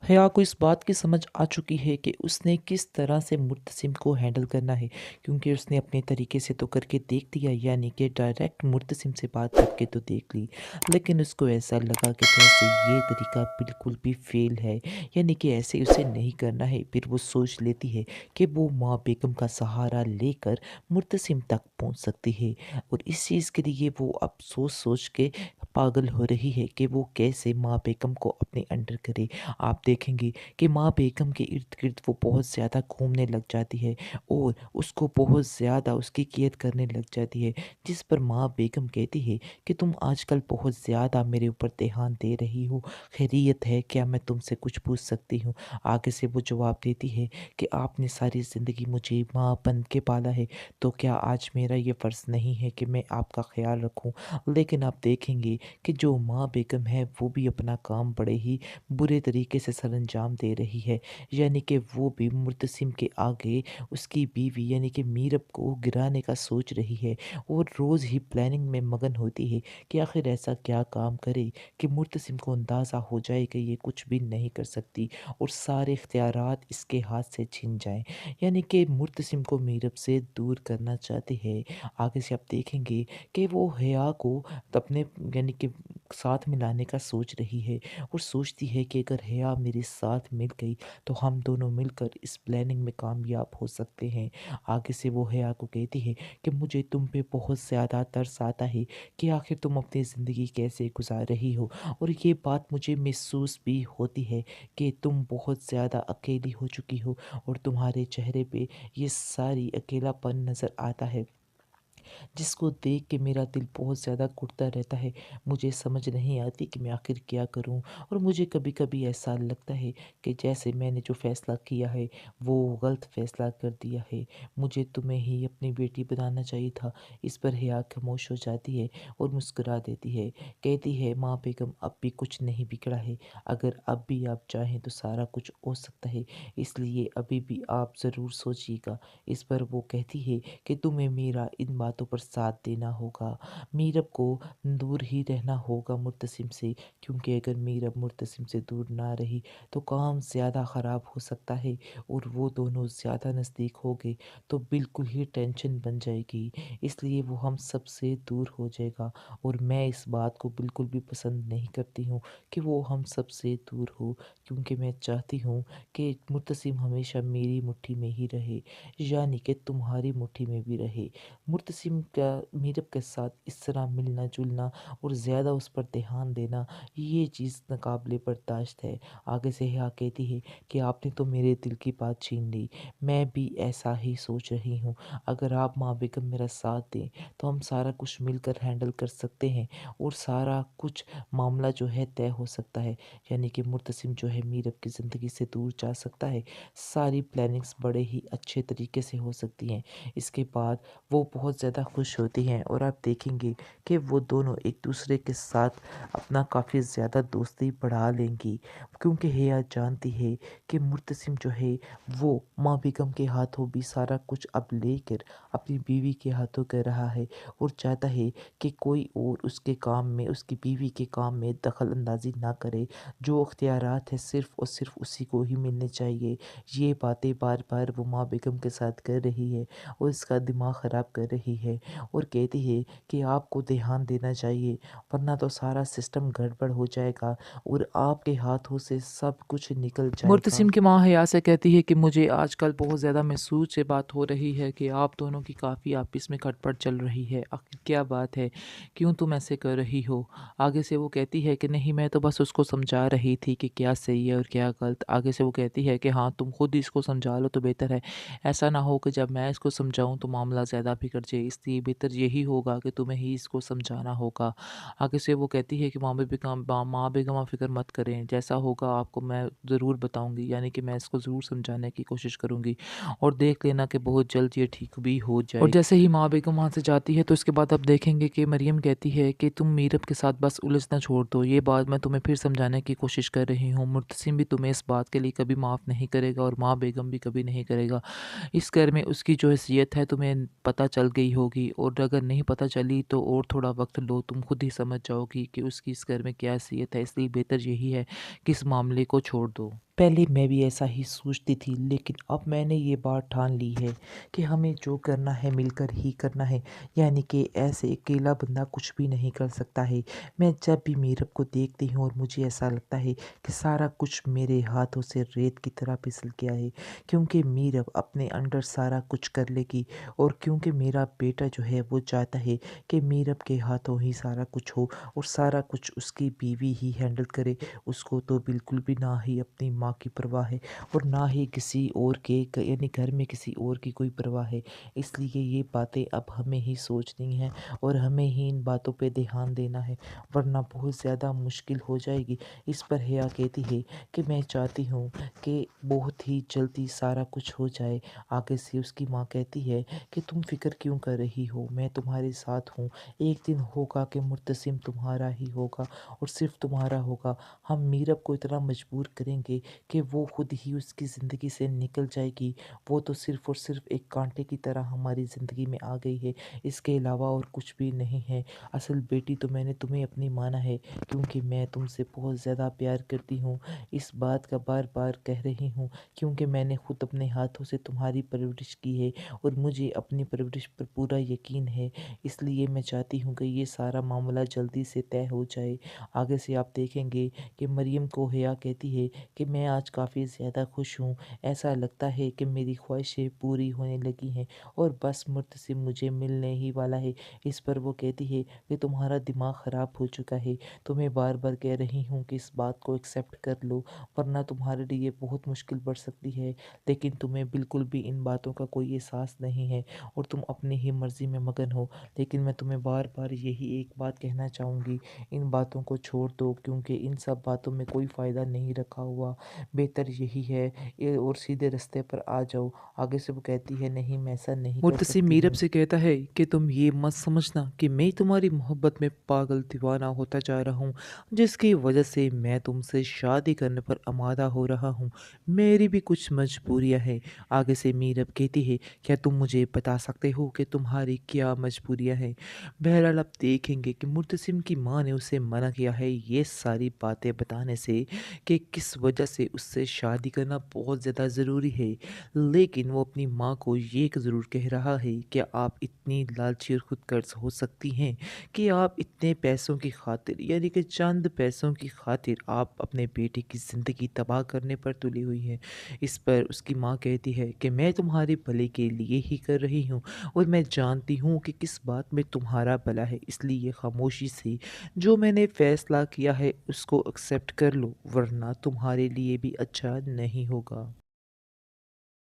हया को इस बात की समझ आ चुकी है कि उसने किस तरह से मुर्तसिम को हैंडल करना है, क्योंकि उसने अपने तरीके से तो करके देख दिया, यानी कि डायरेक्ट मुर्तसिम से बात करके तो देख ली। लेकिन उसको ऐसा लगा कि जैसे ये तरीका बिल्कुल भी फेल है, यानी कि ऐसे उसे नहीं करना है। फिर वो सोच लेती है कि वो माँ बेगम का सहारा लेकर मुर्तसिम तक पहुँच सकती है, और इस चीज़ के लिए वो अब सोच सोच के पागल हो रही है कि वो कैसे माँ बेगम को अपने अंडर करे। आप देखेंगे कि माँ बेगम के इर्द-गिर्द वो बहुत ज़्यादा घूमने लग जाती है और उसको बहुत ज़्यादा उसकी केयर करने लग जाती है, जिस पर माँ बेगम कहती है कि तुम आजकल बहुत ज़्यादा मेरे ऊपर ध्यान दे रही हो, खैरियत है? क्या मैं तुमसे कुछ पूछ सकती हूँ? आगे से वो जवाब देती है कि आपने सारी ज़िंदगी मुझे माँ बन के पाला है, तो क्या आज मेरा ये फ़र्ज़ नहीं है कि मैं आपका ख़्याल रखूँ? लेकिन आप देखेंगे कि जो माँ बेगम है वो भी अपना काम बड़े ही बुरे तरीके से सरअंजाम दे रही है, यानी कि वो भी मुर्तसिम के आगे उसकी बीवी यानी कि मीरब को गिराने का सोच रही है, और रोज़ ही प्लानिंग में मगन होती है कि आखिर ऐसा क्या काम करे कि मुर्तसिम को अंदाज़ा हो जाए कि ये कुछ भी नहीं कर सकती और सारे इख्तियारात इसके हाथ से छिन जाएं, यानी कि मुर्तसिम को मीरब से दूर करना चाहती है। आगे से आप देखेंगे कि वो हया को अपने यानी कि साथ मिलाने का सोच रही है, और सोचती है कि अगर हया मेरे साथ मिल गई तो हम दोनों मिलकर इस प्लानिंग में कामयाब हो सकते हैं। आगे से वो हया को कहती है कि मुझे तुम पे बहुत ज़्यादा तरस आता है कि आखिर तुम अपनी ज़िंदगी कैसे गुजार रही हो, और ये बात मुझे महसूस भी होती है कि तुम बहुत ज़्यादा अकेली हो चुकी हो, और तुम्हारे चेहरे पे ये सारी अकेलापन नज़र आता है, जिसको देख के मेरा दिल बहुत ज़्यादा घुटता रहता है। मुझे समझ नहीं आती कि मैं आखिर क्या करूं, और मुझे कभी-कभी ऐसा लगता है कि जैसे मैंने जो फ़ैसला किया है वो गलत फ़ैसला कर दिया है। मुझे तुम्हें ही अपनी बेटी बनाना चाहिए था। इस पर हया खामोश हो जाती है और मुस्कुरा देती है। कहती है, माँ बेगम अब भी कुछ नहीं बिगड़ा है। अगर अब भी आप चाहें तो सारा कुछ हो सकता है। इसलिए अभी भी आप ज़रूर सोचिएगा। इस पर वो कहती है कि तुम्हें मेरा इन बातों पर साथ देना होगा। मीरब को दूर ही रहना होगा मुर्तसिम से, क्योंकि अगर मीरब मुर्तसिम से दूर ना रही तो काम ज़्यादा ख़राब हो सकता है, और वो दोनों ज़्यादा नज़दीक हो गए तो बिल्कुल ही टेंशन बन जाएगी। इसलिए वो हम सब से दूर हो जाएगा, और मैं इस बात को बिल्कुल भी पसंद नहीं करती हूँ कि वो हम सब से दूर हो, क्योंकि मैं चाहती हूँ कि मुर्तसिम हमेशा मेरी मुट्ठी में ही रहे, यानी कि तुम्हारी मुट्ठी में भी रहे। मुर्तसिम का मीरब के साथ इस तरह मिलना-जुलना और ज़्यादा उस पर ध्यान देना, ये चीज़ नाक़ाबिले बर्दाश्त है। आगे से हया कहती है कि आपने तो मेरे दिल की बात छीन ली। मैं भी ऐसा ही सोच रही हूँ। अगर आप माँ बेगम मेरा साथ दें तो हम सारा कुछ मिलकर हैंडल कर सकते हैं, और सारा कुछ मामला जो है तय हो सकता है। यानी कि मुर्तसिम जो है मीरब की ज़िंदगी से दूर जा सकता है। सारी प्लानिंग्स बड़े ही अच्छे तरीके से हो सकती हैं। इसके बाद वो बहुत ज़्यादा खुश होती हैं, और आप देखेंगे कि वो दोनों एक दूसरे के साथ अपना काफ़ी ज़्यादा दोस्ती बढ़ा लेंगी, क्योंकि हया जानती है कि मुर्तसिम जो है वो माँ बेगम के हाथों भी सारा कुछ अब लेकर अपनी बीवी के हाथों कर रहा है, और चाहता है कि कोई और उसके काम में, उसकी बीवी के काम में दखल अंदाजी ना करे। जो अख्तियारात है सिर्फ़ और सिर्फ़ उसी को ही मिलने चाहिए। ये बातें बार-बार वो माँ बेगम के साथ कर रही है, और इसका दिमाग ख़राब कर रही है, और कहती है कि आपको ध्यान देना चाहिए, वरना तो सारा सिस्टम गड़बड़ हो जाएगा और आपके हाथों से सब कुछ निकल जाएगा। मुर्तसिम की माँ हया से कहती है कि मुझे आजकल बहुत ज़्यादा महसूस ये बात हो रही है कि आप दोनों की काफ़ी आपस में खटपट चल रही है। आखिर क्या बात है? क्यों तुम ऐसे कर रही हो? आगे से वो कहती है कि नहीं, मैं तो बस उसको समझा रही थी कि क्या सही है और क्या गलत। आगे से वो कहती है कि हाँ, तुम खुद ही इसको समझा लो तो बेहतर है। ऐसा ना हो कि जब मैं इसको समझाऊँ तो मामला ज़्यादा बिगड़ जाए, इसलिए बेहतर यही होगा कि तुम्हें ही इसको समझाना होगा। आगे से वो कहती है कि माँ बेगम आप फ़िक्र मत करें, जैसा होगा आपको मैं ज़रूर बताऊँगी, यानी कि मैं इसको ज़रूर समझाने की कोशिश करूँगी, और देख लेना कि बहुत जल्द ये ठीक भी हो और जाए। जैसे ही माँ बेगम वहाँ से जाती है तो इसके बाद आप देखेंगे कि मरियम कहती है कि तुम मीरब के साथ बस उलझना छोड़ दो। ये बात मैं तुम्हें फिर समझाने की कोशिश कर रही हूँ। मुर्तसिम भी तुम्हें इस बात के लिए कभी माफ़ नहीं करेगा, और माँ बेगम भी कभी नहीं करेगा। इस घर में उसकी जो हैसियत है तुम्हें पता चल गई होगी, और अगर नहीं पता चली तो और थोड़ा वक्त लो, तुम खुद ही समझ जाओगी कि उसकी इस घर में क्या हैसियत है। इसलिए बेहतर यही है कि इस मामले को छोड़ दो। पहले मैं भी ऐसा ही सोचती थी, लेकिन अब मैंने ये बात ठान ली है कि हमें जो करना है मिलकर ही करना है। यानी कि ऐसे अकेला बंदा कुछ भी नहीं कर सकता है। मैं जब भी मीरब को देखती हूँ और मुझे ऐसा लगता है कि सारा कुछ मेरे हाथों से रेत की तरह फिसल गया है, क्योंकि मीरब अपने अंडर सारा कुछ कर लेगी, और क्योंकि मेरा बेटा जो है वो चाहता है कि मीरब के हाथों ही सारा कुछ हो और सारा कुछ उसकी बीवी ही हैंडल करे। उसको तो बिल्कुल भी ना ही अपनी माँ की परवाह है और ना ही किसी और के यानी घर में किसी और की कोई परवाह है। इसलिए ये बातें अब हमें ही सोचनी हैं और हमें ही इन बातों पे ध्यान देना है, वरना बहुत ज़्यादा मुश्किल हो जाएगी। इस पर हिया कहती है कि मैं चाहती हूँ कि बहुत ही जल्दी सारा कुछ हो जाए। आगे से उसकी माँ कहती है कि तुम फिक्र क्यों कर रही हो, मैं तुम्हारे साथ हूँ। एक दिन होगा कि मुर्तसिम तुम्हारा ही होगा और सिर्फ तुम्हारा होगा। हम मीरब को इतना मजबूर करेंगे कि वो खुद ही उसकी ज़िंदगी से निकल जाएगी। वो तो सिर्फ़ और सिर्फ़ एक कांटे की तरह हमारी ज़िंदगी में आ गई है, इसके अलावा और कुछ भी नहीं है। असल बेटी तो मैंने तुम्हें अपनी माना है, क्योंकि मैं तुमसे बहुत ज़्यादा प्यार करती हूँ। इस बात का बार-बार कह रही हूँ, क्योंकि मैंने खुद अपने हाथों से तुम्हारी परवरिश की है और मुझे अपनी परवरिश पर पूरा यकीन है। इसलिए मैं चाहती हूँ कि ये सारा मामला जल्दी से तय हो जाए। आगे से आप देखेंगे कि मरियम को हिया कहती है कि मैं आज काफ़ी ज़्यादा खुश हूँ। ऐसा लगता है कि मेरी ख्वाहिशें पूरी होने लगी हैं और बस मुर्तसिम मुझे मिलने ही वाला है। इस पर वो कहती है कि तुम्हारा दिमाग ख़राब हो चुका है। तुम्हें बार-बार कह रही हूँ कि इस बात को एक्सेप्ट कर लो, वरना तुम्हारे लिए बहुत मुश्किल बढ़ सकती है। लेकिन तुम्हें बिल्कुल भी इन बातों का कोई एहसास नहीं है और तुम अपनी ही मर्ज़ी में मगन हो। लेकिन मैं तुम्हें बार-बार यही एक बात कहना चाहूँगी, इन बातों को छोड़ दो, क्योंकि इन सब बातों में कोई फ़ायदा नहीं रखा हुआ। बेहतर यही है और सीधे रास्ते पर आ जाओ। आगे से वो कहती है नहीं, मैं ऐसा नहीं कर मुर्तसिम सकती मीरब हूँ। से कहता है कि तुम ये मत समझना कि मैं तुम्हारी मोहब्बत में पागल दीवाना होता जा रहा हूँ, जिसकी वजह से मैं तुमसे शादी करने पर आमादा हो रहा हूँ। मेरी भी कुछ मजबूरियाँ हैं। आगे से मीरब कहती है, क्या तुम मुझे बता सकते हो कि तुम्हारी क्या मजबूरियाँ हैं? बहरहाल अब देखेंगे कि मुर्तसिम की माँ ने उसे मना किया है ये सारी बातें बताने से कि किस वजह से उससे शादी करना बहुत ज़्यादा ज़रूरी है। लेकिन वो अपनी माँ को ये ज़रूर कह रहा है कि आप इतनी लालची और खुदगर्ज़ हो सकती हैं कि आप इतने पैसों की खातिर, यानी कि चंद पैसों की खातिर आप अपने बेटे की ज़िंदगी तबाह करने पर तुली हुई हैं। इस पर उसकी माँ कहती है कि मैं तुम्हारे भले के लिए ही कर रही हूँ और मैं जानती हूँ कि किस बात में तुम्हारा भला है, इसलिए खामोशी से जो मैंने फ़ैसला किया है उसको एक्सेप्ट कर लो, वरना तुम्हारे लिए भी अच्छा नहीं होगा।